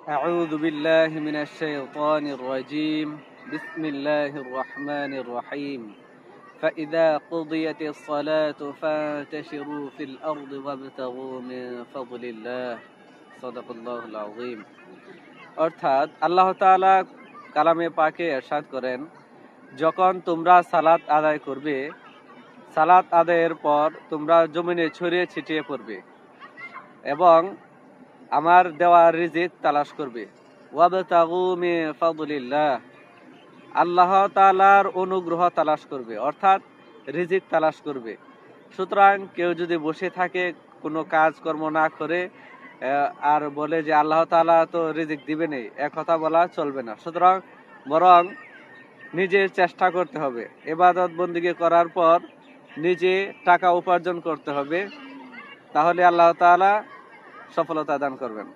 أعوذ بالله من الشيطان الرجيم بسم الله الرحمن الرحيم فإذا قضيت الصلاة فانتشروا في الأرض وابتغوا من فضل الله صدق الله العظيم অর্থাৎ আল্লাহ তাআলা কালামে পাকে ইরশাদ করেন, যখন তোমরা সালাত আদায় করবে, সালাত আদায়ের পর তোমরা জমিনে ছড়িয়ে ছিটিয়ে পড়বে এবং আমার দেওয়া রিজিক তালাশ করবে। ওয়াবতাগু মিন ফাদলিল্লাহ, আল্লাহ তাআলার অনুগ্রহ তালাশ করবে, অর্থাৎ রিজিক তালাশ করবে। সুতরাং কেউ যদি বসে থাকে, কোনো কাজকর্ম না করে আর বলে যে আল্লাহ তাআলা তো রিজিক দিবেনই, কথা বলা চলবে না। সুতরাং বরং নিজের চেষ্টা করতে হবে, ইবাদত বন্দেগী করার পর নিজে টাকা উপার্জন করতে হবে, তাহলে আল্লাহ তাআলা সফলতা দান করবেন।